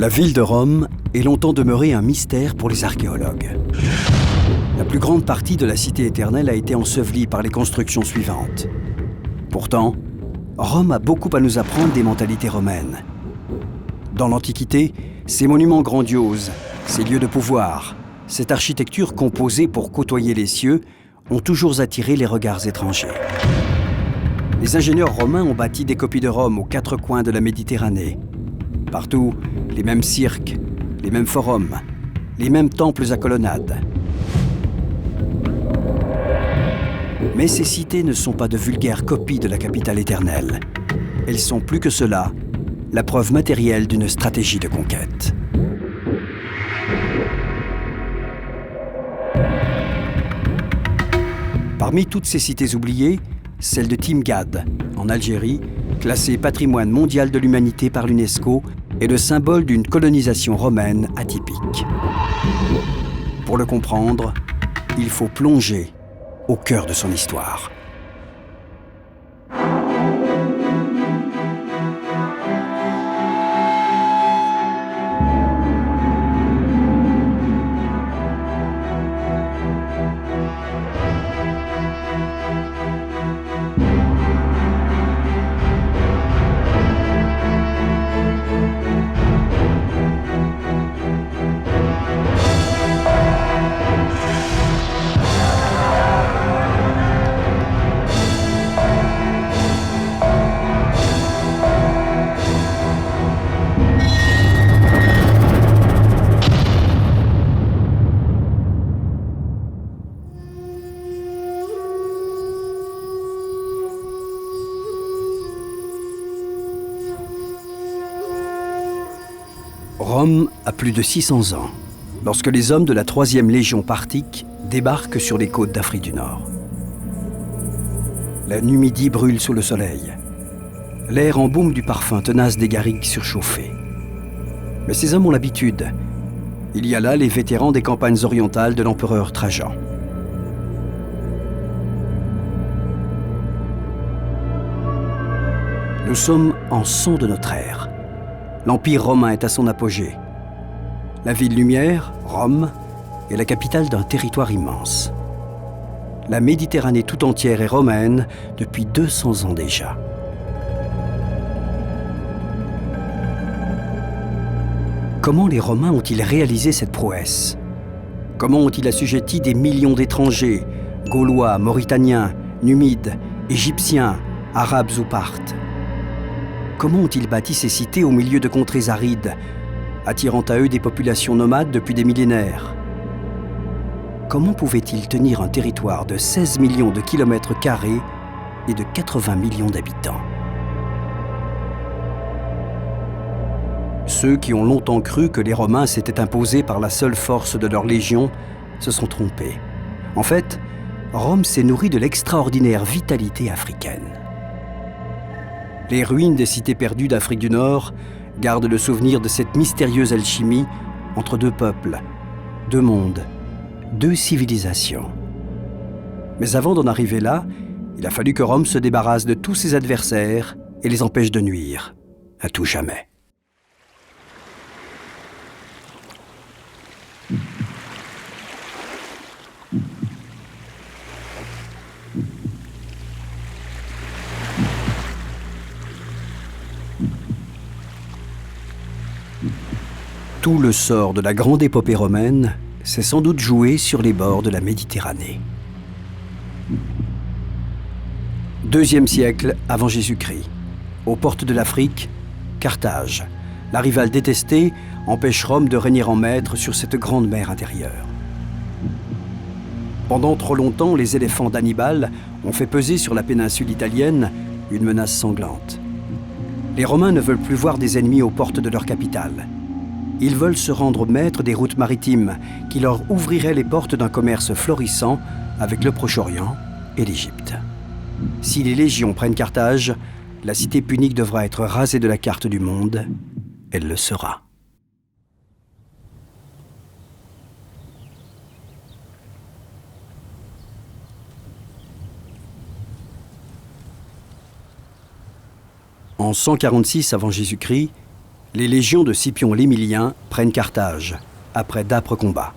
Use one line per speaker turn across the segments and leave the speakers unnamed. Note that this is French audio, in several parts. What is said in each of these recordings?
La ville de Rome est longtemps demeurée un mystère pour les archéologues. La plus grande partie de la cité éternelle a été ensevelie par les constructions suivantes. Pourtant, Rome a beaucoup à nous apprendre des mentalités romaines. Dans l'Antiquité, ces monuments grandioses, ces lieux de pouvoir, cette architecture composée pour côtoyer les cieux ont toujours attiré les regards étrangers. Les ingénieurs romains ont bâti des copies de Rome aux quatre coins de la Méditerranée. Partout, les mêmes cirques, les mêmes forums, les mêmes temples à colonnades. Mais ces cités ne sont pas de vulgaires copies de la capitale éternelle. Elles sont plus que cela, la preuve matérielle d'une stratégie de conquête. Parmi toutes ces cités oubliées, celle de Timgad, en Algérie, classée patrimoine mondial de l'humanité par l'UNESCO, est le symbole d'une colonisation romaine atypique. Pour le comprendre, il faut plonger au cœur de son histoire. Rome a plus de 600 ans, lorsque les hommes de la 3e Légion parthique débarquent sur les côtes d'Afrique du Nord. La Numidie brûle sous le soleil. L'air embaume du parfum tenace des garrigues surchauffées. Mais ces hommes ont l'habitude. Il y a là les vétérans des campagnes orientales de l'empereur Trajan. Nous sommes en 100 de notre ère. L'Empire romain est à son apogée. La ville lumière, Rome, est la capitale d'un territoire immense. La Méditerranée tout entière est romaine depuis 200 ans déjà. Comment les Romains ont-ils réalisé cette prouesse? Comment ont-ils assujetti des millions d'étrangers, Gaulois, Mauritaniens, Numides, Égyptiens, Arabes ou Parthes? Comment ont-ils bâti ces cités au milieu de contrées arides, attirant à eux des populations nomades depuis des millénaires? Comment pouvaient-ils tenir un territoire de 16 millions de kilomètres carrés et de 80 millions d'habitants? Ceux qui ont longtemps cru que les Romains s'étaient imposés par la seule force de leur légion se sont trompés. En fait, Rome s'est nourrie de l'extraordinaire vitalité africaine. Les ruines des cités perdues d'Afrique du Nord gardent le souvenir de cette mystérieuse alchimie entre deux peuples, deux mondes, deux civilisations. Mais avant d'en arriver là, il a fallu que Rome se débarrasse de tous ses adversaires et les empêche de nuire, à tout jamais. Tout le sort de la grande épopée romaine s'est sans doute joué sur les bords de la Méditerranée. 2e siècle avant Jésus-Christ. Aux portes de l'Afrique, Carthage, la rivale détestée, empêche Rome de régner en maître sur cette grande mer intérieure. Pendant trop longtemps, les éléphants d'Hannibal ont fait peser sur la péninsule italienne une menace sanglante. Les Romains ne veulent plus voir des ennemis aux portes de leur capitale. Ils veulent se rendre maîtres des routes maritimes qui leur ouvriraient les portes d'un commerce florissant avec le Proche-Orient et l'Égypte. Si les légions prennent Carthage, la cité punique devra être rasée de la carte du monde. Elle le sera. En 146 avant Jésus-Christ, Les légions de Scipion l'Émilien prennent Carthage, après d'âpres combats.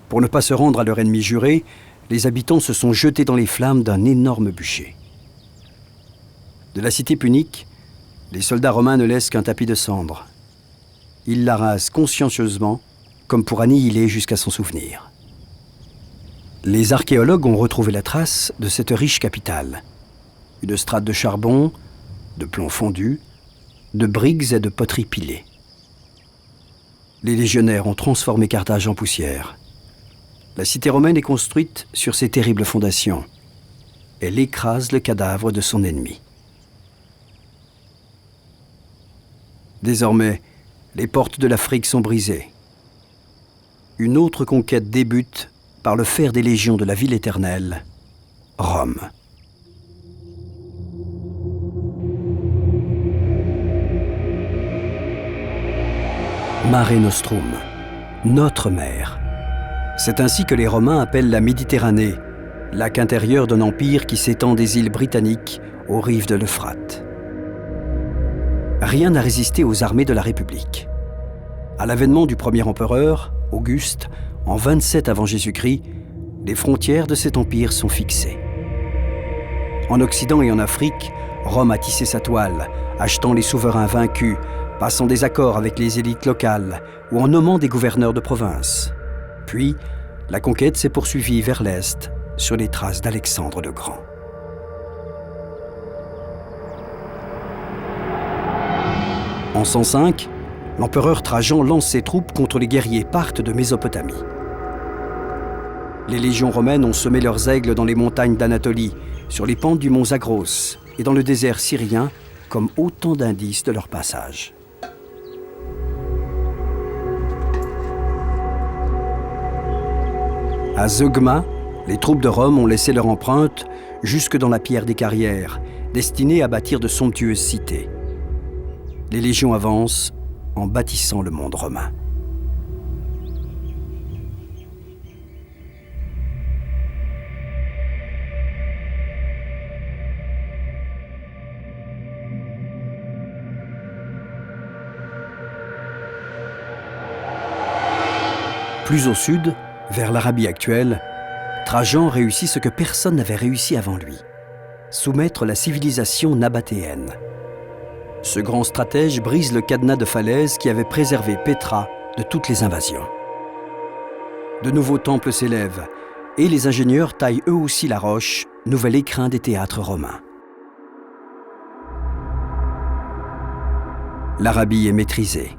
Pour ne pas se rendre à leur ennemi juré, les habitants se sont jetés dans les flammes d'un énorme bûcher. De la cité punique, les soldats romains ne laissent qu'un tapis de cendres. Ils la rasent consciencieusement, comme pour annihiler jusqu'à son souvenir. Les archéologues ont retrouvé la trace de cette riche capitale. Une strate de charbon, de plomb fondu, de briques et de poteries pilées. Les légionnaires ont transformé Carthage en poussière. La cité romaine est construite sur ces terribles fondations. Elle écrase le cadavre de son ennemi. Désormais, les portes de l'Afrique sont brisées. Une autre conquête débute par le fer des légions de la ville éternelle, Rome. Mare Nostrum, notre mer. C'est ainsi que les Romains appellent la Méditerranée, lac intérieur d'un empire qui s'étend des îles britanniques aux rives de l'Euphrate. Rien n'a résisté aux armées de la République. À l'avènement du premier empereur, Auguste, en 27 avant Jésus-Christ, les frontières de cet empire sont fixées. En Occident et en Afrique, Rome a tissé sa toile, achetant les souverains vaincus, passant des accords avec les élites locales ou en nommant des gouverneurs de province. Puis, la conquête s'est poursuivie vers l'Est, sur les traces d'Alexandre le Grand. En 105, l'empereur Trajan lance ses troupes contre les guerriers parthes de Mésopotamie. Les légions romaines ont semé leurs aigles dans les montagnes d'Anatolie, sur les pentes du mont Zagros et dans le désert syrien, comme autant d'indices de leur passage. À Zeugma, les troupes de Rome ont laissé leur empreinte jusque dans la pierre des carrières, destinée à bâtir de somptueuses cités. Les légions avancent en bâtissant le monde romain. Plus au sud, vers l'Arabie actuelle, Trajan réussit ce que personne n'avait réussi avant lui, soumettre la civilisation nabatéenne. Ce grand stratège brise le cadenas de falaises qui avait préservé Pétra de toutes les invasions. De nouveaux temples s'élèvent et les ingénieurs taillent eux aussi la roche, nouvel écrin des théâtres romains. L'Arabie est maîtrisée.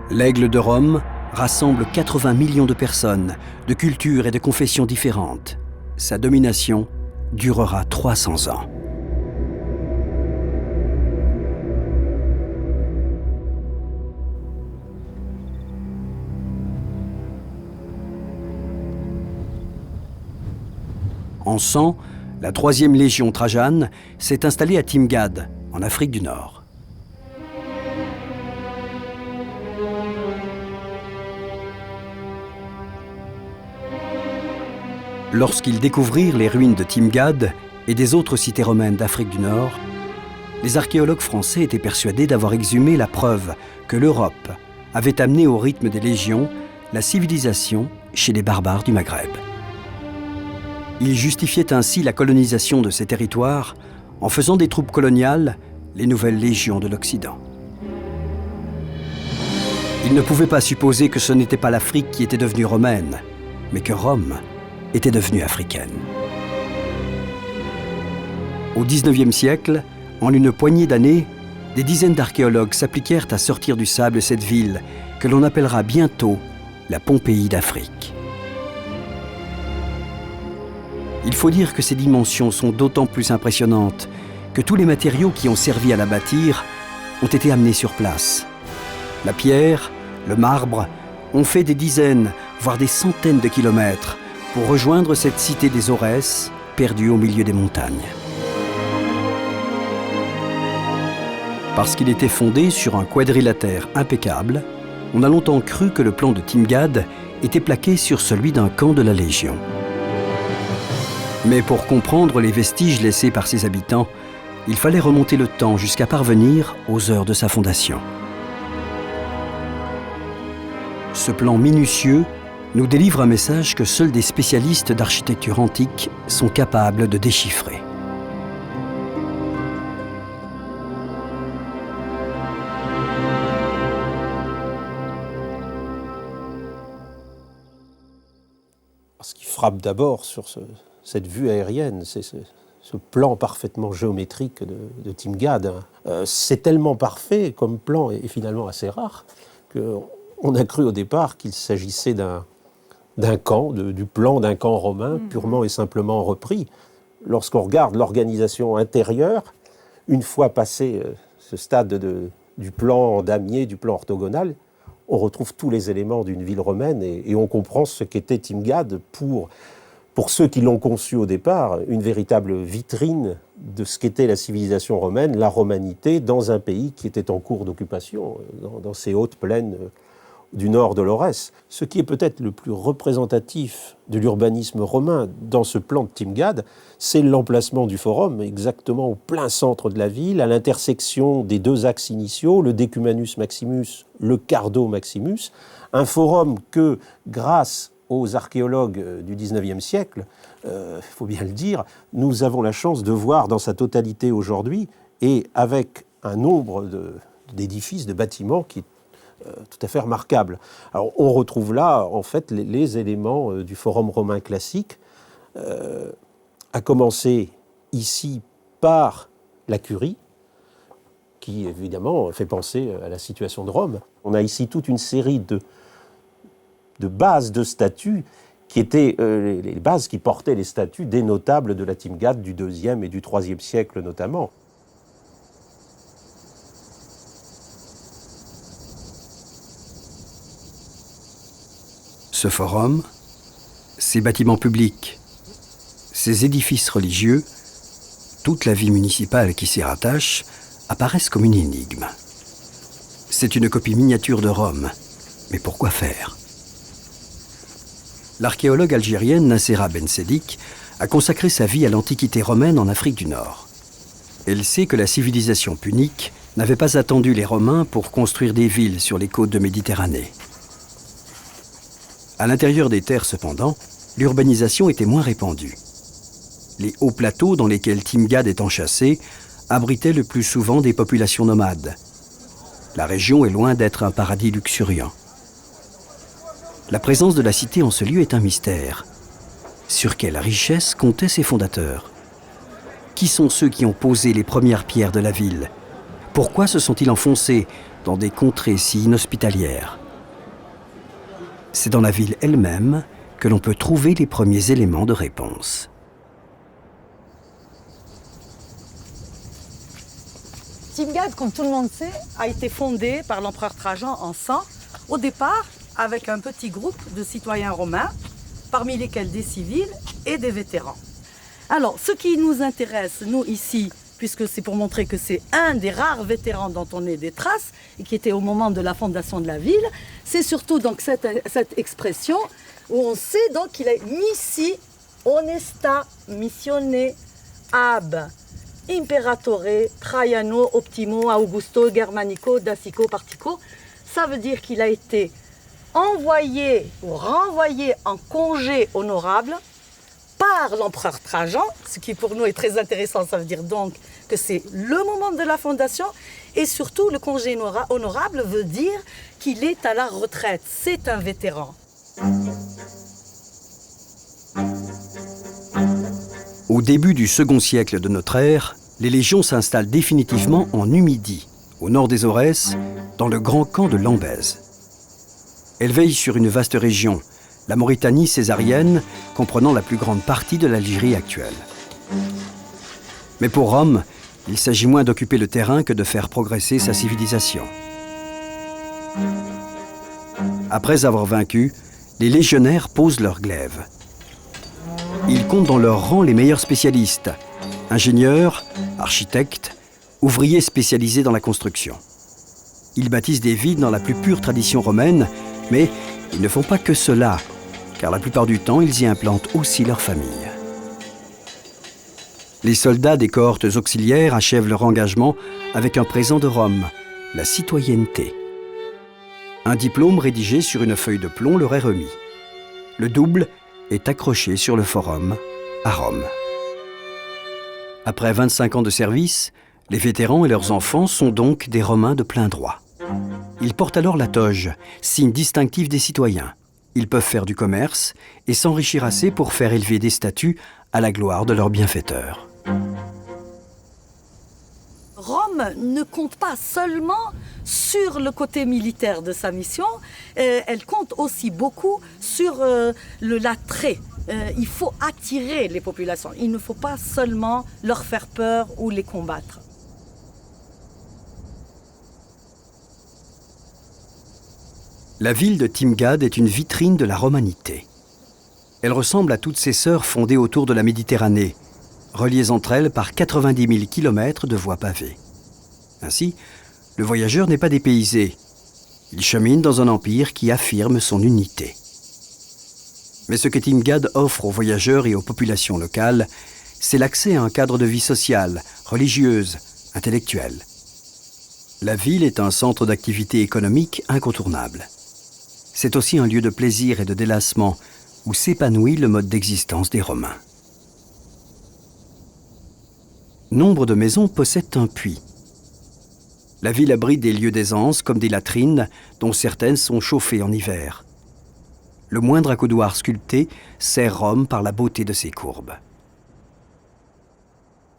L'Aigle de Rome rassemble 80 millions de personnes, de cultures et de confessions différentes. Sa domination durera 300 ans. En 100, la 3e légion trajane s'est installée à Timgad, en Afrique du Nord. Lorsqu'ils découvrirent les ruines de Timgad et des autres cités romaines d'Afrique du Nord, les archéologues français étaient persuadés d'avoir exhumé la preuve que l'Europe avait amené au rythme des légions la civilisation chez les barbares du Maghreb. Ils justifiaient ainsi la colonisation de ces territoires en faisant des troupes coloniales les nouvelles légions de l'Occident. Ils ne pouvaient pas supposer que ce n'était pas l'Afrique qui était devenue romaine, mais que Rome était devenue africaine. Au XIXe siècle, en une poignée d'années, des dizaines d'archéologues s'appliquèrent à sortir du sable cette ville que l'on appellera bientôt la Pompéi d'Afrique. Il faut dire que ses dimensions sont d'autant plus impressionnantes que tous les matériaux qui ont servi à la bâtir ont été amenés sur place. La pierre, le marbre ont fait des dizaines, voire des centaines de kilomètres pour rejoindre cette cité des Aurès, perdue au milieu des montagnes. Parce qu'il était fondé sur un quadrilatère impeccable, on a longtemps cru que le plan de Timgad était plaqué sur celui d'un camp de la Légion. Mais pour comprendre les vestiges laissés par ses habitants, il fallait remonter le temps jusqu'à parvenir aux heures de sa fondation. Ce plan minutieux nous délivre un message que seuls des spécialistes d'architecture antique sont capables de déchiffrer.
Ce qui frappe d'abord sur cette vue aérienne, c'est ce plan parfaitement géométrique de Timgad. C'est tellement parfait comme plan, et finalement assez rare, qu'on a cru au départ qu'il s'agissait d'un camp, du plan d'un camp romain, purement et simplement repris. Lorsqu'on regarde l'organisation intérieure, une fois passé ce stade du plan damier, du plan orthogonal, on retrouve tous les éléments d'une ville romaine et on comprend ce qu'était Timgad pour ceux qui l'ont conçu au départ, une véritable vitrine de ce qu'était la civilisation romaine, la romanité, dans un pays qui était en cours d'occupation, dans ces hautes plaines du nord de l'Aurès. Ce qui est peut-être le plus représentatif de l'urbanisme romain dans ce plan de Timgad, c'est l'emplacement du forum, exactement au plein centre de la ville, à l'intersection des deux axes initiaux, le Decumanus Maximus, le Cardo Maximus, un forum que, grâce aux archéologues du XIXe siècle, il faut bien le dire, nous avons la chance de voir dans sa totalité aujourd'hui, et avec un nombre d'édifices, de bâtiments qui est tout à fait remarquable. Alors, on retrouve là, en fait, les éléments du forum romain classique, à commencer ici par la curie, qui évidemment fait penser à la situation de Rome. On a ici toute une série de bases de statues qui étaient les bases qui portaient les statues des notables de la Timgad du IIe et du IIIe siècle notamment.
Ce forum, ces bâtiments publics, ces édifices religieux, toute la vie municipale qui s'y rattache, apparaissent comme une énigme. C'est une copie miniature de Rome, mais pourquoi faire ? L'archéologue algérienne Nassera Bensedik a consacré sa vie à l'Antiquité romaine en Afrique du Nord. Elle sait que la civilisation punique n'avait pas attendu les Romains pour construire des villes sur les côtes de Méditerranée. À l'intérieur des terres, cependant, l'urbanisation était moins répandue. Les hauts plateaux dans lesquels Timgad est enchâssé abritaient le plus souvent des populations nomades. La région est loin d'être un paradis luxuriant. La présence de la cité en ce lieu est un mystère. Sur quelle richesse comptaient ses fondateurs ? Qui sont ceux qui ont posé les premières pierres de la ville ? Pourquoi se sont-ils enfoncés dans des contrées si inhospitalières ? C'est dans la ville elle-même que l'on peut trouver les premiers éléments de réponse.
Timgad, comme tout le monde sait, a été fondé par l'empereur Trajan en 100, au départ avec un petit groupe de citoyens romains, parmi lesquels des civils et des vétérans. Alors, ce qui nous intéresse, nous ici, puisque c'est pour montrer que c'est un des rares vétérans dont on ait des traces, et qui était au moment de la fondation de la ville, c'est surtout donc cette expression où on sait donc qu'il est missi honesta missione ab imperatore Traiano optimo Augusto Germanico Dacico Partico. Ça veut dire qu'il a été envoyé ou renvoyé en congé honorable par l'empereur Trajan, ce qui pour nous est très intéressant. Ça veut dire donc que c'est le moment de la fondation, et surtout le congé honorable veut dire qu'il est à la retraite, c'est un vétéran.
Au début du second siècle de notre ère, les légions s'installent définitivement en Numidie, au nord des Aurès, dans le grand camp de Lambèse. Elles veillent sur une vaste région, la Mauritanie césarienne, comprenant la plus grande partie de l'Algérie actuelle. Mais pour Rome, il s'agit moins d'occuper le terrain que de faire progresser sa civilisation. Après avoir vaincu, les légionnaires posent leur glaive. Ils comptent dans leur rang les meilleurs spécialistes, ingénieurs, architectes, ouvriers spécialisés dans la construction. Ils bâtissent des villes dans la plus pure tradition romaine, mais ils ne font pas que cela, car la plupart du temps, ils y implantent aussi leur famille. Les soldats des cohortes auxiliaires achèvent leur engagement avec un présent de Rome, la citoyenneté. Un diplôme rédigé sur une feuille de plomb leur est remis. Le double est accroché sur le forum à Rome. Après 25 ans de service, les vétérans et leurs enfants sont donc des Romains de plein droit. Ils portent alors la toge, signe distinctif des citoyens. Ils peuvent faire du commerce et s'enrichir assez pour faire élever des statues à la gloire de leur bienfaiteur.
Rome ne compte pas seulement sur le côté militaire de sa mission, elle compte aussi beaucoup sur l'attrait. Il faut attirer les populations, il ne faut pas seulement leur faire peur ou les combattre.
La ville de Timgad est une vitrine de la romanité. Elle ressemble à toutes ses sœurs fondées autour de la Méditerranée, reliées entre elles par 90 000 km de voies pavées. Ainsi, le voyageur n'est pas dépaysé. Il chemine dans un empire qui affirme son unité. Mais ce que Timgad offre aux voyageurs et aux populations locales, c'est l'accès à un cadre de vie sociale, religieuse, intellectuelle. La ville est un centre d'activité économique incontournable. C'est aussi un lieu de plaisir et de délassement où s'épanouit le mode d'existence des Romains. Nombre de maisons possèdent un puits. La ville abrite des lieux d'aisance comme des latrines dont certaines sont chauffées en hiver. Le moindre accoudoir sculpté sert Rome par la beauté de ses courbes.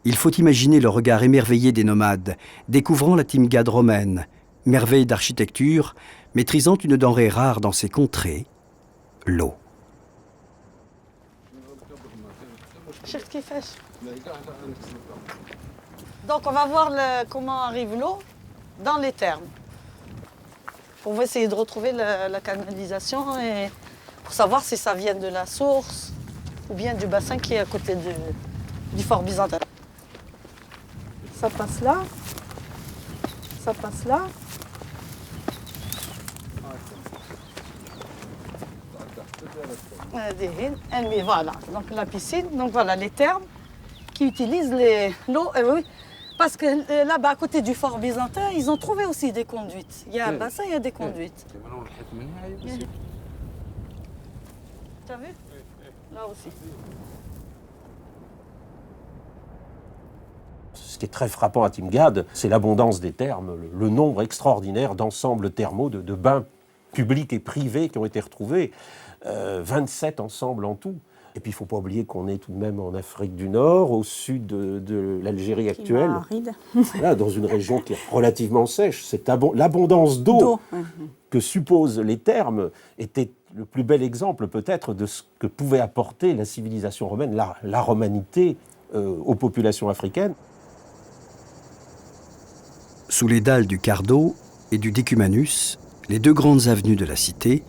Il faut imaginer le regard émerveillé des nomades, découvrant la Timgad romaine, merveille d'architecture, maîtrisant une denrée rare dans ces contrées, l'eau.
Donc on va voir comment arrive l'eau dans les thermes. On va essayer de retrouver la canalisation et pour savoir si ça vient de la source ou bien du bassin qui est à côté du fort byzantin. Ça passe là, ça passe là. Voilà, donc la piscine, donc voilà les thermes qui utilisent l'eau. Oui, parce que là-bas, à côté du fort byzantin, ils ont trouvé aussi des conduites. Il y a un bassin, il y a des conduites. Tu as vu? Là aussi.
Ce qui est très frappant à Timgad, c'est l'abondance des thermes, le nombre extraordinaire d'ensembles thermaux, de bains publics et privés qui ont été retrouvés. 27 ensembles en tout. Et puis il ne faut pas oublier qu'on est tout de même en Afrique du Nord, au sud de l'Algérie actuelle, voilà, dans une région qui est relativement sèche. L'abondance d'eau que supposent les thermes était le plus bel exemple peut-être de ce que pouvait apporter la civilisation romaine, la romanité aux populations africaines.
Sous les dalles du Cardo et du Decumanus, les deux grandes avenues de la cité,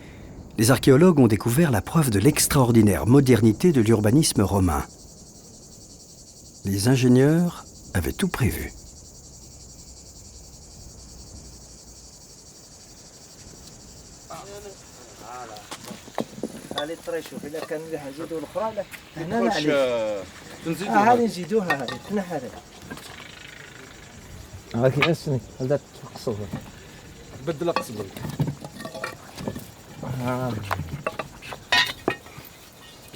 les archéologues ont découvert la preuve de l'extraordinaire modernité de l'urbanisme romain. Les ingénieurs avaient tout prévu.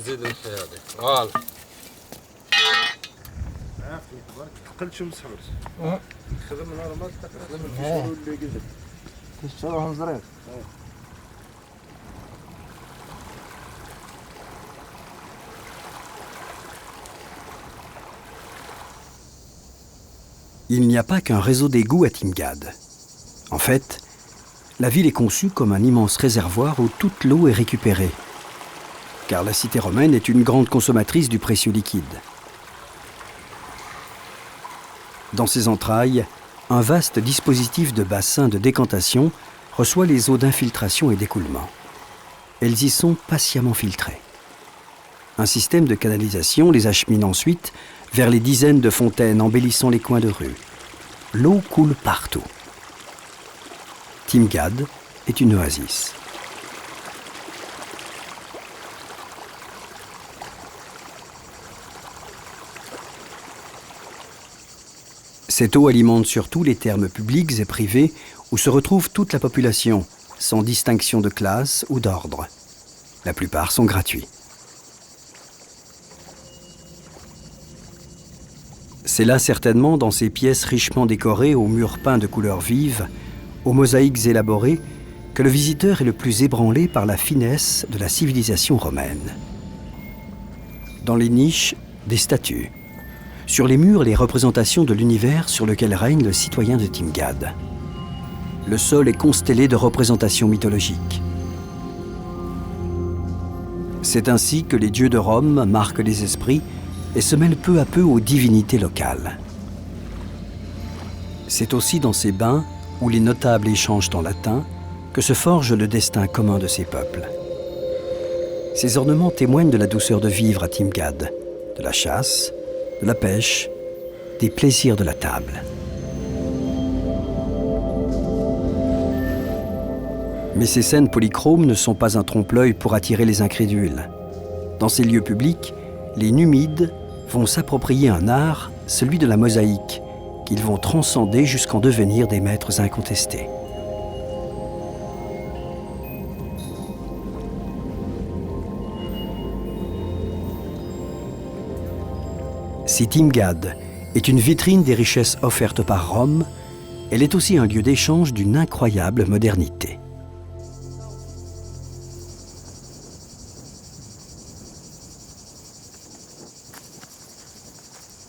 زيد الحياة غال تقل شو مسحوس خدم نهار ما تخدم الفشل اللي قدر تشتروهم زريق.
Il n'y a pas qu'un réseau d'égouts à Timgad. En fait, la ville est conçue comme un immense réservoir où toute l'eau est récupérée. Car la cité romaine est une grande consommatrice du précieux liquide. Dans ses entrailles, un vaste dispositif de bassins de décantation reçoit les eaux d'infiltration et d'écoulement. Elles y sont patiemment filtrées. Un système de canalisation les achemine ensuite vers les dizaines de fontaines embellissant les coins de rue. L'eau coule partout. Timgad est une oasis. Cette eau alimente surtout les thermes publics et privés où se retrouve toute la population, sans distinction de classe ou d'ordre. La plupart sont gratuits. C'est là certainement dans ces pièces richement décorées aux murs peints de couleurs vives, aux mosaïques élaborées, que le visiteur est le plus ébranlé par la finesse de la civilisation romaine. Dans les niches, des statues. Sur les murs, les représentations de l'univers sur lequel règne le citoyen de Timgad. Le sol est constellé de représentations mythologiques. C'est ainsi que les dieux de Rome marquent les esprits et se mêlent peu à peu aux divinités locales. C'est aussi dans ces bains, où les notables échangent en latin, que se forge le destin commun de ces peuples. Ces ornements témoignent de la douceur de vivre à Timgad, de la chasse, de la pêche, des plaisirs de la table. Mais ces scènes polychromes ne sont pas un trompe-l'œil pour attirer les incrédules. Dans ces lieux publics, les Numides vont s'approprier un art, celui de la mosaïque, qu'ils vont transcender jusqu'en devenir des maîtres incontestés. Si Timgad est une vitrine des richesses offertes par Rome, elle est aussi un lieu d'échange d'une incroyable modernité.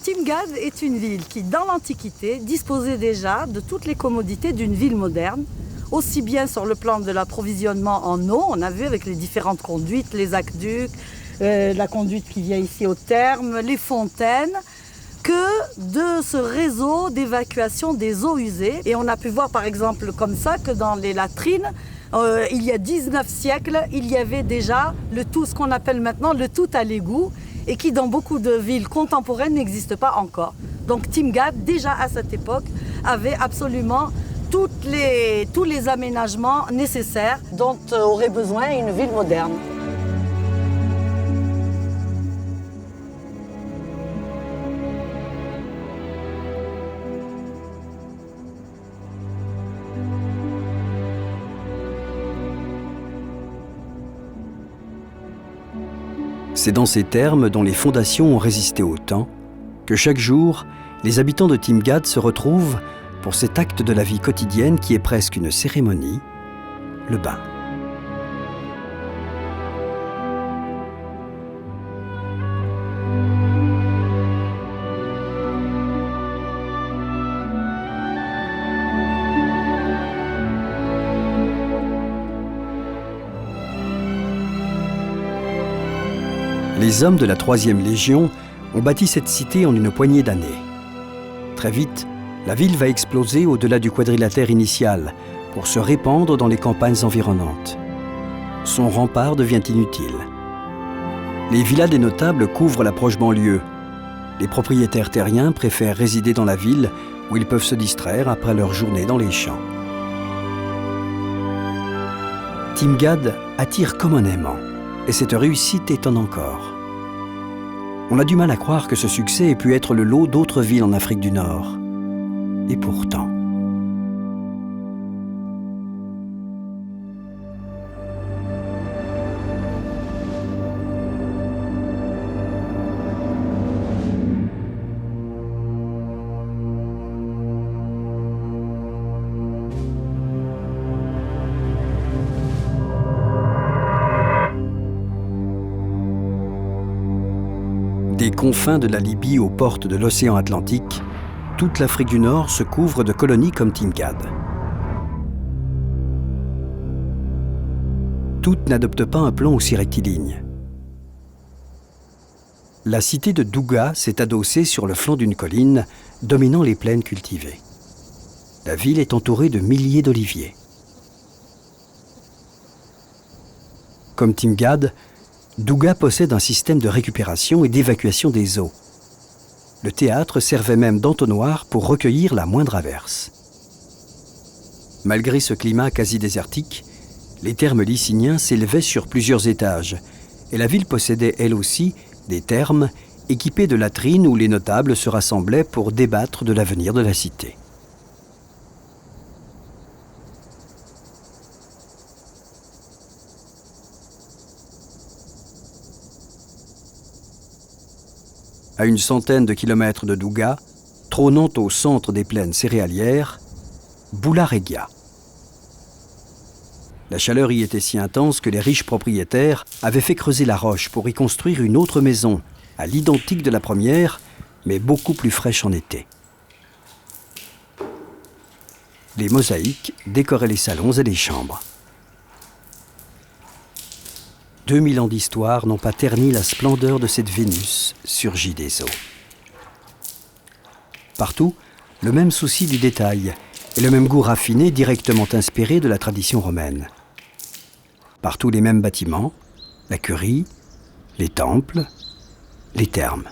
Timgad est une ville qui, dans l'Antiquité, disposait déjà de toutes les commodités d'une ville moderne, aussi bien sur le plan de l'approvisionnement en eau, on a vu avec les différentes conduites, les aqueducs, la conduite qui vient ici au terme, les fontaines, que de ce réseau d'évacuation des eaux usées. Et on a pu voir par exemple comme ça que dans les latrines, il y a 19 siècles, il y avait déjà le tout, ce qu'on appelle maintenant le tout à l'égout, et qui dans beaucoup de villes contemporaines n'existe pas encore. Donc Timgad, déjà à cette époque, avait absolument tous les aménagements nécessaires dont aurait besoin une ville moderne.
C'est dans ces termes, dont les fondations ont résisté au temps, que chaque jour, les habitants de Timgad se retrouvent pour cet acte de la vie quotidienne qui est presque une cérémonie, le bain. Les hommes de la 3e Légion ont bâti cette cité en une poignée d'années. Très vite, la ville va exploser au-delà du quadrilatère initial pour se répandre dans les campagnes environnantes. Son rempart devient inutile. Les villas des notables couvrent la proche banlieue. Les propriétaires terriens préfèrent résider dans la ville où ils peuvent se distraire après leur journée dans les champs. Timgad attire comme un aimant. Et cette réussite étonne encore. On a du mal à croire que ce succès ait pu être le lot d'autres villes en Afrique du Nord. Et pourtant. Des confins de la Libye aux portes de l'océan Atlantique, toute l'Afrique du Nord se couvre de colonies comme Timgad. Toutes n'adoptent pas un plan aussi rectiligne. La cité de Douga s'est adossée sur le flanc d'une colline, dominant les plaines cultivées. La ville est entourée de milliers d'oliviers. Comme Timgad, Douga possède un système de récupération et d'évacuation des eaux. Le théâtre servait même d'entonnoir pour recueillir la moindre averse. Malgré ce climat quasi désertique, les thermes lyciniens s'élevaient sur plusieurs étages et la ville possédait elle aussi des thermes équipée de latrines où les notables se rassemblaient pour débattre de l'avenir de la cité. À une centaine de kilomètres de Douga, trônant au centre des plaines céréalières, Boularegia. La chaleur y était si intense que les riches propriétaires avaient fait creuser la roche pour y construire une autre maison, à l'identique de la première, mais beaucoup plus fraîche en été. Les mosaïques décoraient les salons et les chambres. 2000 ans d'histoire n'ont pas terni la splendeur de cette Vénus surgie des eaux. Partout, le même souci du détail et le même goût raffiné directement inspiré de la tradition romaine. Partout les mêmes bâtiments, la curie, les temples, les thermes.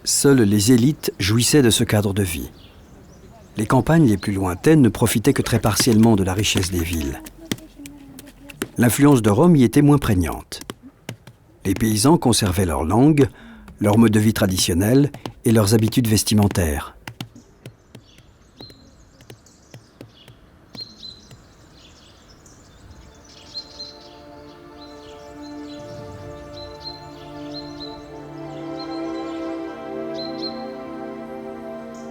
Seules les élites jouissaient de ce cadre de vie. Les campagnes les plus lointaines ne profitaient que très partiellement de la richesse des villes. L'influence de Rome y était moins prégnante. Les paysans conservaient leur langue, leur mode de vie traditionnel et leurs habitudes vestimentaires.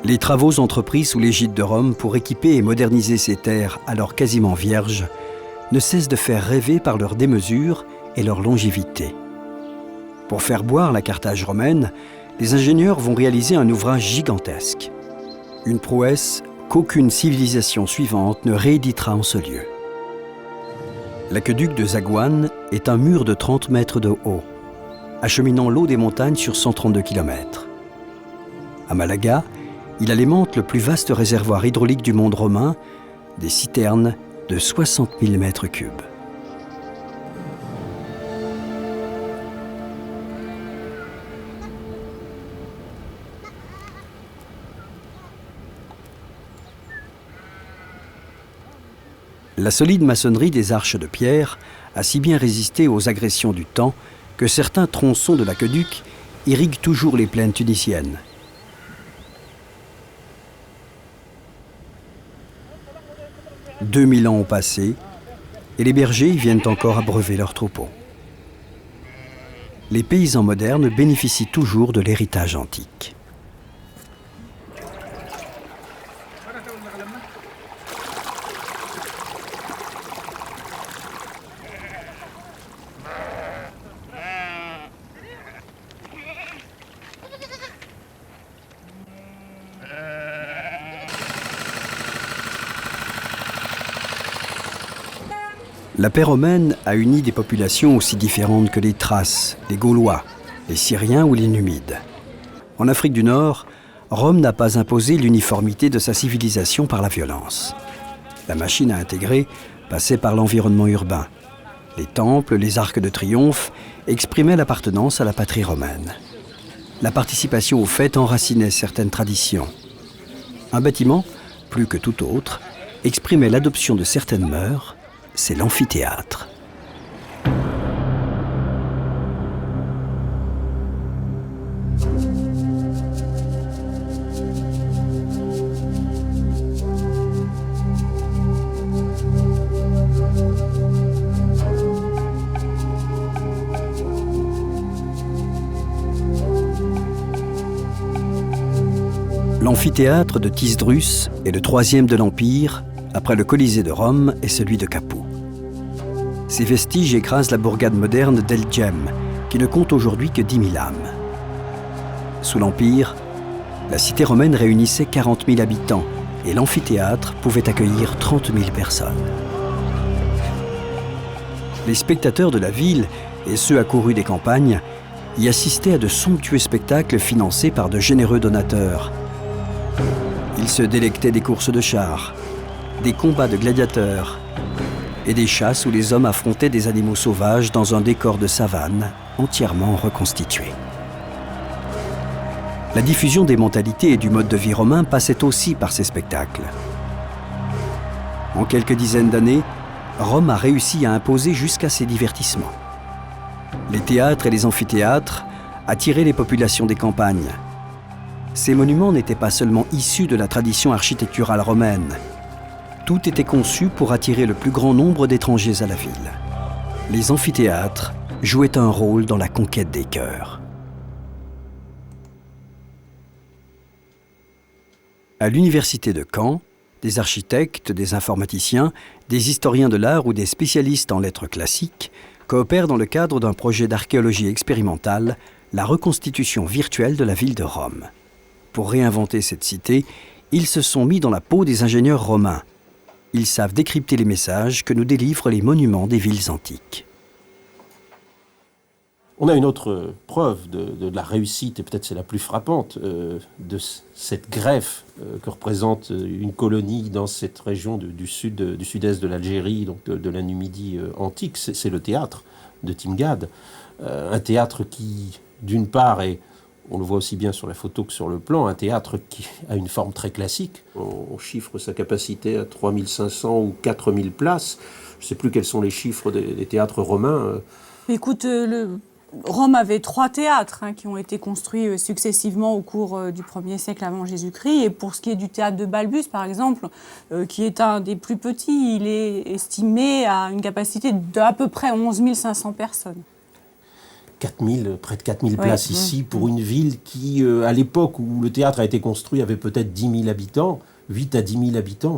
Les travaux entrepris sous l'égide de Rome pour équiper et moderniser ces terres alors quasiment vierges ne cessent de faire rêver par leur démesure et leur longévité. Pour faire boire la Carthage romaine, les ingénieurs vont réaliser un ouvrage gigantesque. Une prouesse qu'aucune civilisation suivante ne rééditera en ce lieu. L'aqueduc de Zaghouan est un mur de 30 mètres de haut, acheminant l'eau des montagnes sur 132 km. À Malaga, il alimente le plus vaste réservoir hydraulique du monde romain, des citernes de 60 000 mètres cubes. La solide maçonnerie des arches de pierre a si bien résisté aux agressions du temps que certains tronçons de l'aqueduc irriguent toujours les plaines tunisiennes. « 2000 ans ont passé et les bergers viennent encore abreuver leurs troupeaux. Les paysans modernes bénéficient toujours de l'héritage antique. La paix romaine a uni des populations aussi différentes que les Thraces, les Gaulois, les Syriens ou les Numides. En Afrique du Nord, Rome n'a pas imposé l'uniformité de sa civilisation par la violence. La machine à intégrer passait par l'environnement urbain. Les temples, les arcs de triomphe exprimaient l'appartenance à la patrie romaine. La participation aux fêtes enracinait certaines traditions. Un bâtiment, plus que tout autre, exprimait l'adoption de certaines mœurs. C'est l'amphithéâtre. L'amphithéâtre de Thysdrus est le troisième de l'Empire, après le Colisée de Rome et celui de Capoue. Ces vestiges écrasent la bourgade moderne d'El Djem, qui ne compte aujourd'hui que 10 000 âmes. Sous l'Empire, la cité romaine réunissait 40 000 habitants et l'amphithéâtre pouvait accueillir 30 000 personnes. Les spectateurs de la ville et ceux accourus des campagnes y assistaient à de somptueux spectacles financés par de généreux donateurs. Ils se délectaient des courses de chars, des combats de gladiateurs et des chasses où les hommes affrontaient des animaux sauvages dans un décor de savane entièrement reconstitué. La diffusion des mentalités et du mode de vie romain passait aussi par ces spectacles. En quelques dizaines d'années, Rome a réussi à imposer jusqu'à ces divertissements. Les théâtres et les amphithéâtres attiraient les populations des campagnes. Ces monuments n'étaient pas seulement issus de la tradition architecturale romaine. Tout était conçu pour attirer le plus grand nombre d'étrangers à la ville. Les amphithéâtres jouaient un rôle dans la conquête des cœurs. À l'université de Caen, des architectes, des informaticiens, des historiens de l'art ou des spécialistes en lettres classiques coopèrent dans le cadre d'un projet d'archéologie expérimentale, la reconstitution virtuelle de la ville de Rome. Pour réinventer cette cité, ils se sont mis dans la peau des ingénieurs romains. Ils savent décrypter les messages que nous délivrent les monuments des villes antiques.
On a une autre preuve de la réussite, et peut-être c'est la plus frappante, de cette greffe que représente une colonie dans cette région du sud-est de l'Algérie, donc de la Numidie antique, c'est le théâtre de Timgad. Un théâtre qui, d'une part, est, on le voit aussi bien sur la photo que sur le plan, un théâtre qui a une forme très classique. On chiffre sa capacité à 3500 ou 4000 places. Je ne sais plus quels sont les chiffres des théâtres romains.
Écoute, Rome avait 3 théâtres qui ont été construits successivement au cours du 1er siècle avant Jésus-Christ. Et pour ce qui est du théâtre de Balbus, par exemple, qui est un des plus petits, il est estimé à une capacité d'à peu près 11 500 personnes.
Près de 4000 places ici, pour une ville qui, à l'époque où le théâtre a été construit, avait peut-être 10 000 habitants. 8 à 10 000 habitants,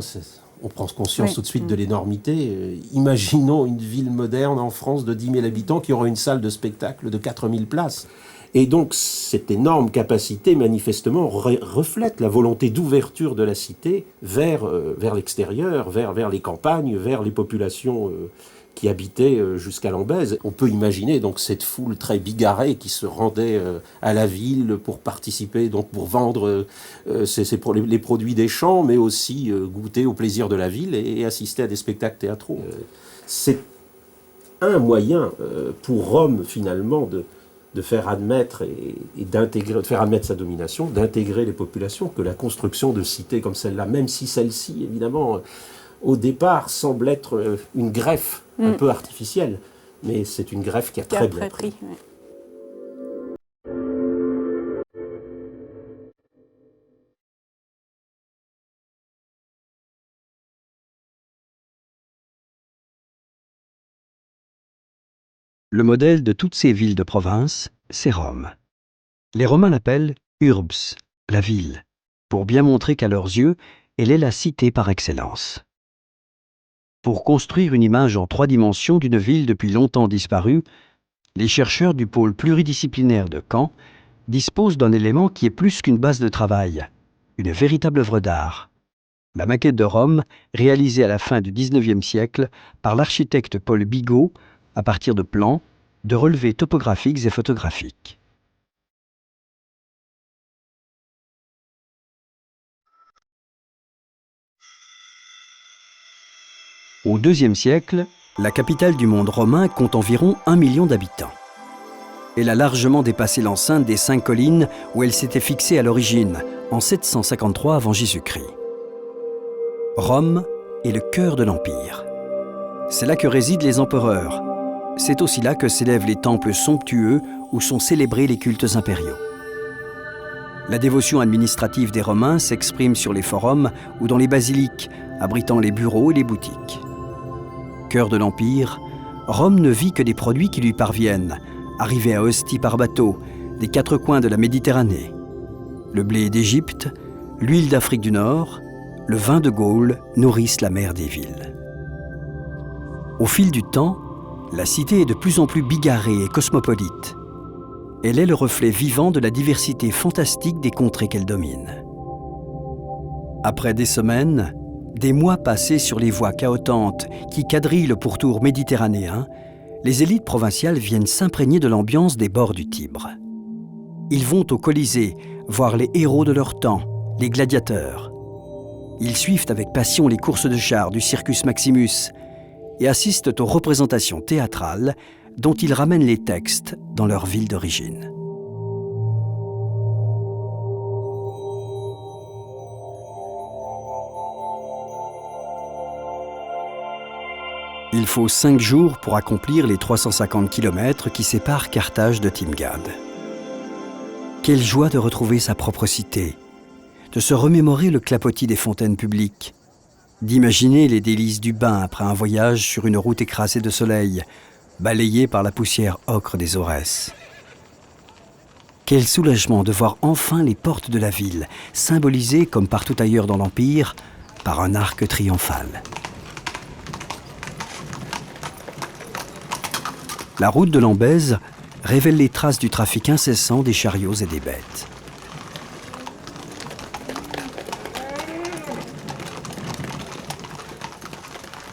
on prend conscience tout de suite de l'énormité. Imaginons une ville moderne en France de 10 000 habitants qui aurait une salle de spectacle de 4 000 places. Et donc, cette énorme capacité, manifestement, reflète la volonté d'ouverture de la cité vers l'extérieur, vers les campagnes, vers les populations qui habitaient jusqu'à Lambèze. On peut imaginer donc cette foule très bigarrée qui se rendait à la ville pour participer, donc pour vendre les produits des champs, mais aussi goûter au plaisir de la ville et assister à des spectacles théâtraux. C'est un moyen pour Rome, finalement, de faire admettre de faire admettre sa domination, d'intégrer les populations, que la construction de cités comme celle-là, même si celle-ci, évidemment, au départ, semble être une greffe un peu artificielle, mais c'est une greffe qui a très bien pris.
Le modèle de toutes ces villes de province, c'est Rome. Les Romains l'appellent Urbs, la ville, pour bien montrer qu'à leurs yeux, elle est la cité par excellence. Pour construire une image en 3 dimensions d'une ville depuis longtemps disparue, les chercheurs du pôle pluridisciplinaire de Caen disposent d'un élément qui est plus qu'une base de travail, une véritable œuvre d'art. La maquette de Rome, réalisée à la fin du XIXe siècle par l'architecte Paul Bigot, à partir de plans, de relevés topographiques et photographiques. Au IIe siècle, la capitale du monde romain compte environ 1 million d'habitants. Elle a largement dépassé l'enceinte des 5 collines où elle s'était fixée à l'origine, en 753 avant Jésus-Christ. Rome est le cœur de l'Empire. C'est là que résident les empereurs. C'est aussi là que s'élèvent les temples somptueux où sont célébrés les cultes impériaux. La dévotion administrative des Romains s'exprime sur les forums ou dans les basiliques, abritant les bureaux et les boutiques. Cœur de l'Empire, Rome ne vit que des produits qui lui parviennent, arrivés à Ostie par bateau, des 4 coins de la Méditerranée. Le blé d'Égypte, l'huile d'Afrique du Nord, le vin de Gaule nourrissent la mer des villes. Au fil du temps, la cité est de plus en plus bigarrée et cosmopolite. Elle est le reflet vivant de la diversité fantastique des contrées qu'elle domine. Après des semaines, des mois passés sur les voies cahotantes qui quadrillent le pourtour méditerranéen, les élites provinciales viennent s'imprégner de l'ambiance des bords du Tibre. Ils vont au Colisée voir les héros de leur temps, les gladiateurs. Ils suivent avec passion les courses de chars du Circus Maximus et assistent aux représentations théâtrales dont ils ramènent les textes dans leur ville d'origine. Ils il faut 5 jours pour accomplir les 350 km qui séparent Carthage de Timgad. Quelle joie de retrouver sa propre cité, de se remémorer le clapotis des fontaines publiques, d'imaginer les délices du bain après un voyage sur une route écrasée de soleil, balayée par la poussière ocre des Aurès. Quel soulagement de voir enfin les portes de la ville, symbolisées, comme partout ailleurs dans l'Empire, par un arc triomphal. La route de l'Ambèze révèle les traces du trafic incessant des chariots et des bêtes.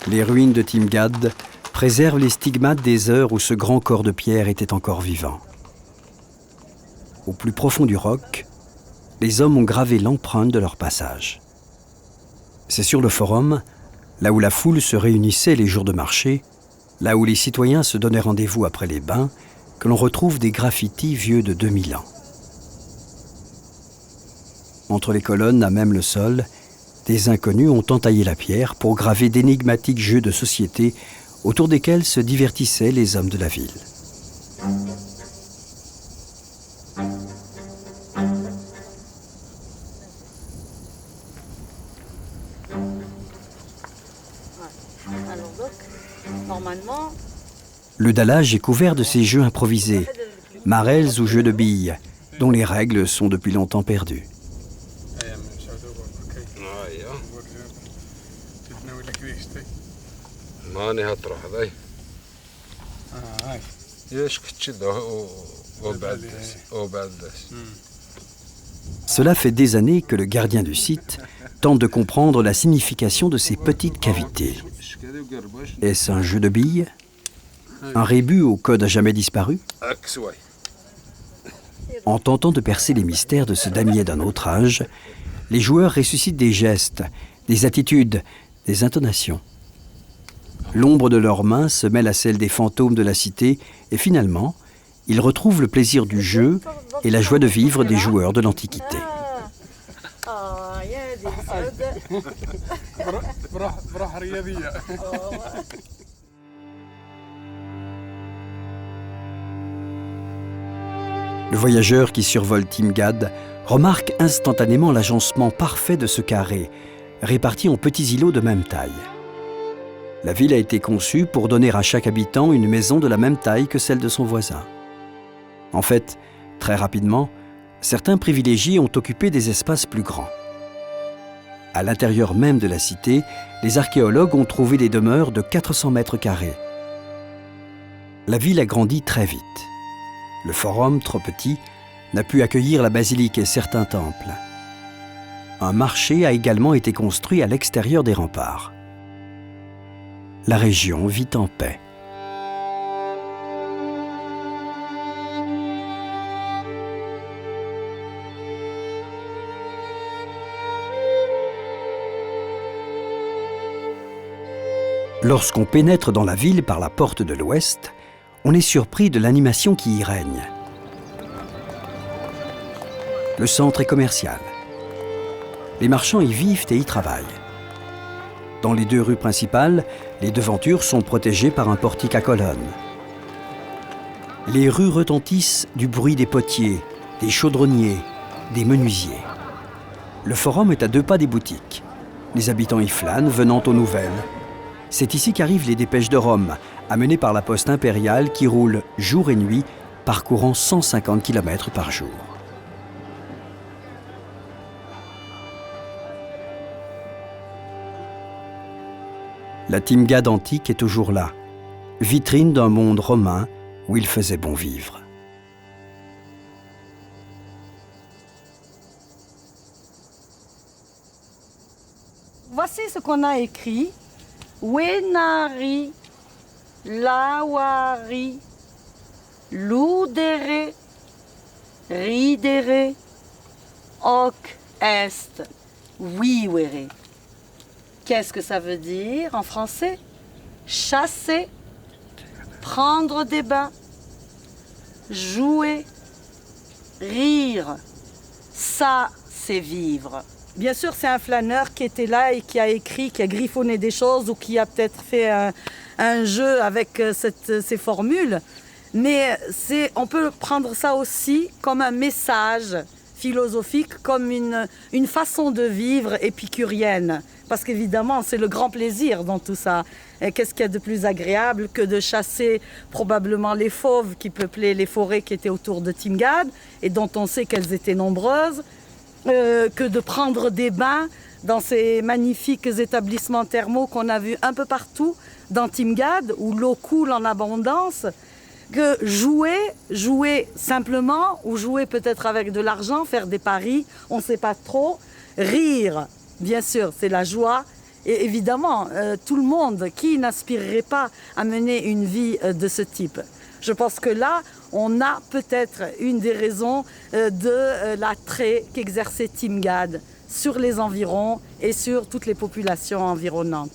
Les ruines de Timgad préservent les stigmates des heures où ce grand corps de pierre était encore vivant. Au plus profond du roc, les hommes ont gravé l'empreinte de leur passage. C'est sur le forum, là où la foule se réunissait les jours de marché, là où les citoyens se donnaient rendez-vous après les bains, que l'on retrouve des graffitis vieux de 2000 ans. Entre les colonnes, à même le sol, des inconnus ont entaillé la pierre pour graver d'énigmatiques jeux de société autour desquels se divertissaient les hommes de la ville.
Alors donc, normalement,
Le dallage est couvert de ces jeux improvisés, marelles ou jeux de billes, dont les règles sont depuis longtemps perdues. Cela fait des années que le gardien du site tente de comprendre la signification de ces petites cavités. Est-ce un jeu de billes? Un rébut au code à jamais disparu? En tentant de percer les mystères de ce damier d'un autre âge, les joueurs ressuscitent des gestes, des attitudes, des intonations. L'ombre de leurs mains se mêle à celle des fantômes de la cité et finalement, ils retrouvent le plaisir du jeu et la joie de vivre des joueurs de l'Antiquité. Le voyageur qui survole Timgad remarque instantanément l'agencement parfait de ce carré, réparti en petits îlots de même taille. La ville a été conçue pour donner à chaque habitant une maison de la même taille que celle de son voisin. En fait, très rapidement, certains privilégiés ont occupé des espaces plus grands. À l'intérieur même de la cité, les archéologues ont trouvé des demeures de 400 mètres carrés. La ville a grandi très vite. Le forum, trop petit, n'a pu accueillir la basilique et certains temples. Un marché a également été construit à l'extérieur des remparts. La région vit en paix. Lorsqu'on pénètre dans la ville par la porte de l'ouest, on est surpris de l'animation qui y règne. Le centre est commercial. Les marchands y vivent et y travaillent. Dans les 2 rues principales, les devantures sont protégées par un portique à colonnes. Les rues retentissent du bruit des potiers, des chaudronniers, des menuisiers. Le forum est à 2 pas des boutiques. Les habitants y flânent, venant aux nouvelles. C'est ici qu'arrivent les dépêches de Rome, amenées par la poste impériale qui roule jour et nuit, parcourant 150 km par jour. La Timgad antique est toujours là, vitrine d'un monde romain où il faisait bon vivre.
voici ce qu'on a écrit. Wenari, Lawari, Ludere, Ridere, Hoc est, Vivere. Qu'est-ce que ça veut dire en français? Chasser, prendre des bains, jouer, rire. Ça, c'est vivre. Bien sûr, c'est un flâneur qui était là et qui a écrit, qui a griffonné des choses ou qui a peut-être fait un jeu avec ces formules, mais on peut prendre ça aussi comme un message philosophique, comme une façon de vivre épicurienne. Parce qu'évidemment, c'est le grand plaisir dans tout ça. Qu'est-ce qu'il y a de plus agréable que de chasser probablement les fauves qui peuplaient les forêts qui étaient autour de Timgad et dont on sait qu'elles étaient nombreuses, que de prendre des bains dans ces magnifiques établissements thermaux qu'on a vus un peu partout dans Timgad, où l'eau coule en abondance, que jouer simplement, ou jouer peut-être avec de l'argent, faire des paris, on ne sait pas trop, rire, bien sûr, c'est la joie. Et évidemment, tout le monde, qui n'aspirerait pas à mener une vie de ce type? Je pense que là, on a peut-être une des raisons de l'attrait qu'exerçait Timgad sur les environs et sur toutes les populations environnantes.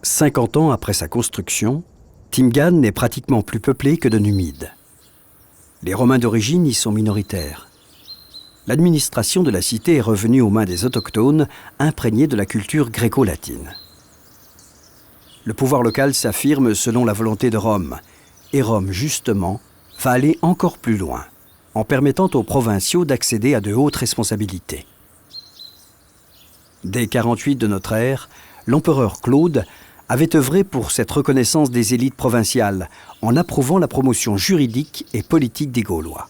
«
50 ans après sa construction, Timgad n'est pratiquement plus peuplé que de Numides. Les Romains d'origine y sont minoritaires. L'administration de la cité est revenue aux mains des autochtones imprégnés de la culture gréco-latine. Le pouvoir local s'affirme selon la volonté de Rome, et Rome, justement, va aller encore plus loin, en permettant aux provinciaux d'accéder à de hautes responsabilités. Dès 48 de notre ère, l'empereur Claude avait œuvré pour cette reconnaissance des élites provinciales en approuvant la promotion juridique et politique des Gaulois.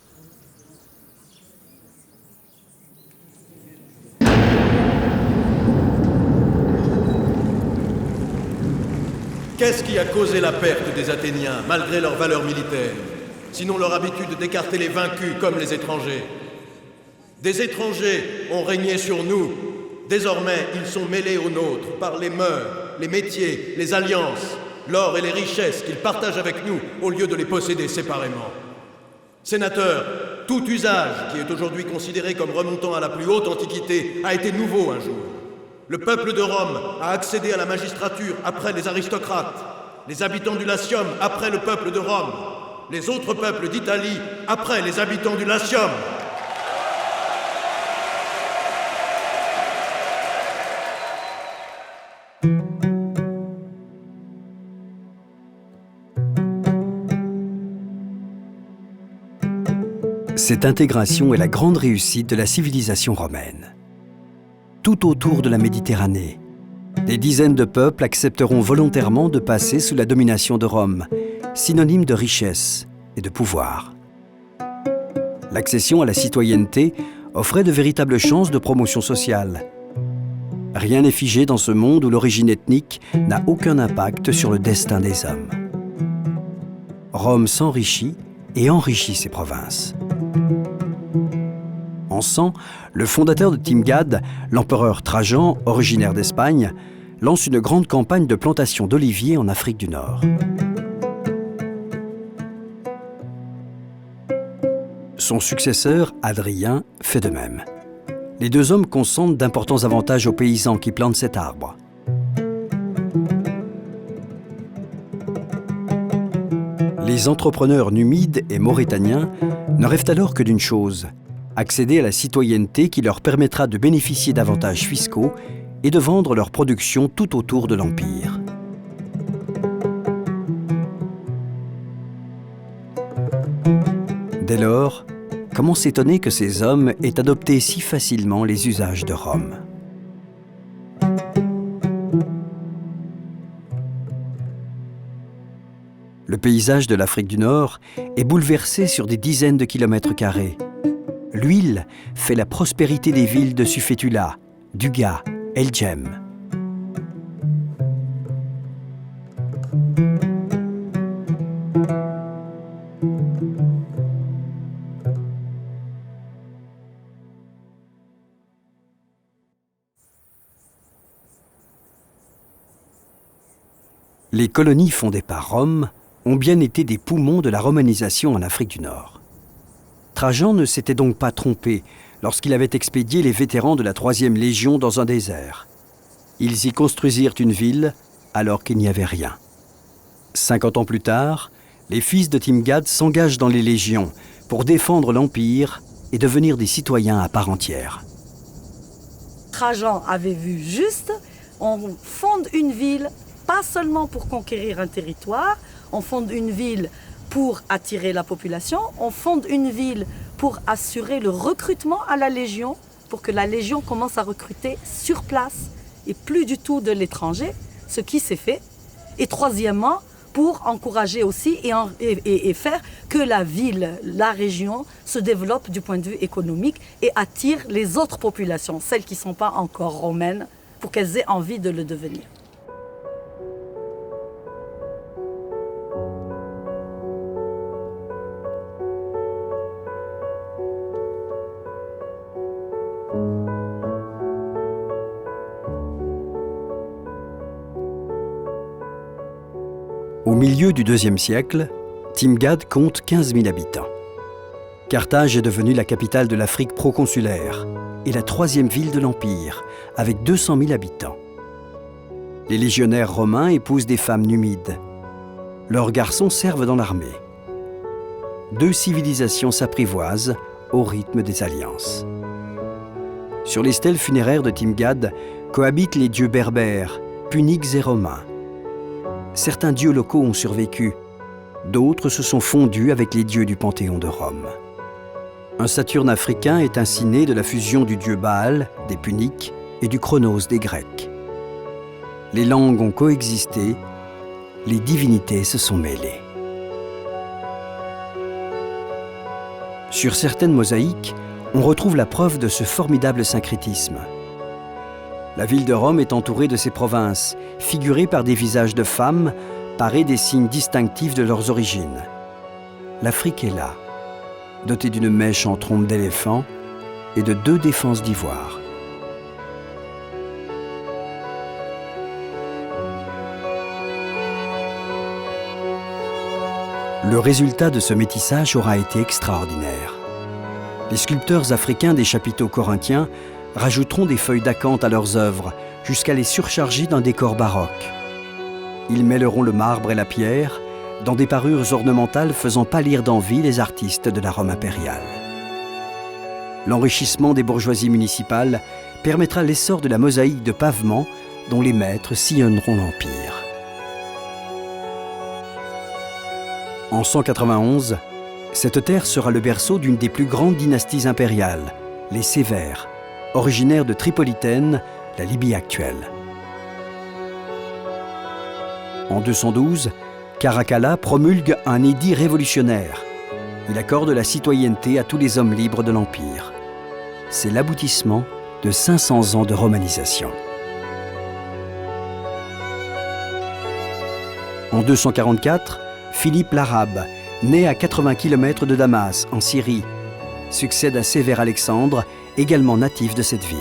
Qu'est-ce qui a causé la perte des Athéniens, malgré leur valeur militaire, sinon leur habitude d'écarter les vaincus comme les étrangers? Des étrangers ont régné sur nous. Désormais, ils sont mêlés aux nôtres par les mœurs, les métiers, les alliances, l'or et les richesses qu'ils partagent avec nous au lieu de les posséder séparément. Sénateurs, tout usage qui est aujourd'hui considéré comme remontant à la plus haute antiquité a été nouveau un jour. Le peuple de Rome a accédé à la magistrature après les aristocrates, les habitants du Latium après le peuple de Rome, les autres peuples d'Italie après les habitants du Latium.
Cette intégration est la grande réussite de la civilisation romaine. Tout autour de la Méditerranée, des dizaines de peuples accepteront volontairement de passer sous la domination de Rome, synonyme de richesse et de pouvoir. L'accession à la citoyenneté offrait de véritables chances de promotion sociale. Rien n'est figé dans ce monde où l'origine ethnique n'a aucun impact sur le destin des hommes. Rome s'enrichit et enrichit ses provinces. En 100, le fondateur de Timgad, l'empereur Trajan, originaire d'Espagne, lance une grande campagne de plantation d'oliviers en Afrique du Nord. Son successeur, Hadrien, fait de même. Les deux hommes consentent d'importants avantages aux paysans qui plantent cet arbre. Les entrepreneurs numides et mauritaniens ne rêvent alors que d'une chose, accéder à la citoyenneté qui leur permettra de bénéficier d'avantages fiscaux et de vendre leur production tout autour de l'Empire. Dès lors, comment s'étonner que ces hommes aient adopté si facilement les usages de Rome? Le paysage de l'Afrique du Nord est bouleversé sur des dizaines de kilomètres carrés. L'huile fait la prospérité des villes de Sufetula, Duga, El Djem. Les colonies fondées par Rome ont bien été des poumons de la romanisation en Afrique du Nord. Trajan ne s'était donc pas trompé lorsqu'il avait expédié les vétérans de la 3e Légion dans un désert. Ils y construisirent une ville alors qu'il n'y avait rien. 50 ans plus tard, les fils de Timgad s'engagent dans les légions pour défendre l'Empire et devenir des citoyens à part entière.
Trajan avait vu juste, on fonde une ville, pas seulement pour conquérir un territoire, on fonde une ville pour attirer la population, on fonde une ville pour assurer le recrutement à la Légion, pour que la Légion commence à recruter sur place et plus du tout de l'étranger, ce qui s'est fait. Et troisièmement, pour encourager aussi et faire que la ville, la région se développe du point de vue économique et attire les autres populations, celles qui ne sont pas encore romaines, pour qu'elles aient envie de le devenir.
Au milieu du IIe siècle, Timgad compte 15 000 habitants. Carthage est devenue la capitale de l'Afrique proconsulaire et la troisième ville de l'Empire, avec 200 000 habitants. Les légionnaires romains épousent des femmes numides. Leurs garçons servent dans l'armée. Deux civilisations s'apprivoisent au rythme des alliances. Sur les stèles funéraires de Timgad cohabitent les dieux berbères, puniques et romains. Certains dieux locaux ont survécu, d'autres se sont fondus avec les dieux du Panthéon de Rome. Un Saturne africain est ainsi né de la fusion du dieu Baal, des Puniques, et du Chronos des Grecs. Les langues ont coexisté, les divinités se sont mêlées. Sur certaines mosaïques, on retrouve la preuve de ce formidable syncrétisme. La ville de Rome est entourée de ses provinces, figurées par des visages de femmes, parées des signes distinctifs de leurs origines. L'Afrique est là, dotée d'une mèche en trompe d'éléphant et de 2 défenses d'ivoire. Le résultat de ce métissage aura été extraordinaire. Les sculpteurs africains des chapiteaux corinthiens rajouteront des feuilles d'acanthe à leurs œuvres, jusqu'à les surcharger d'un décor baroque. Ils mêleront le marbre et la pierre dans des parures ornementales faisant pâlir d'envie les artistes de la Rome impériale. L'enrichissement des bourgeoisies municipales permettra l'essor de la mosaïque de pavement dont les maîtres sillonneront l'Empire. En 191, cette terre sera le berceau d'une des plus grandes dynasties impériales, les Sévères, originaire de Tripolitaine, la Libye actuelle. En 212, Caracalla promulgue un édit révolutionnaire. Il accorde la citoyenneté à tous les hommes libres de l'Empire. C'est l'aboutissement de 500 ans de romanisation. En 244, Philippe l'Arabe, né à 80 km de Damas, en Syrie, succède à Sévère Alexandre, également natif de cette ville.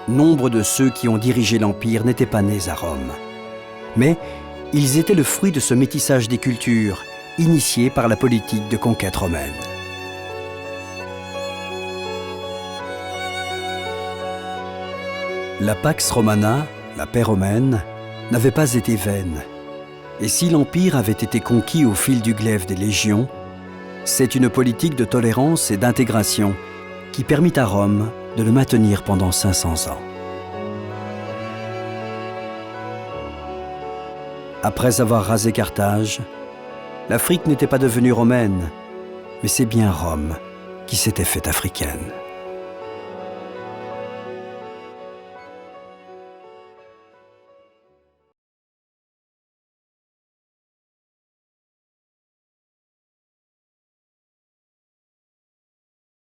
Nombre de ceux qui ont dirigé l'Empire n'étaient pas nés à Rome. Mais ils étaient le fruit de ce métissage des cultures, initié par la politique de conquête romaine. La Pax Romana, la paix romaine, n'avait pas été vaine. Et si l'Empire avait été conquis au fil du glaive des légions, c'est une politique de tolérance et d'intégration qui permit à Rome de le maintenir pendant 500 ans. Après avoir rasé Carthage, l'Afrique n'était pas devenue romaine, mais c'est bien Rome qui s'était faite africaine.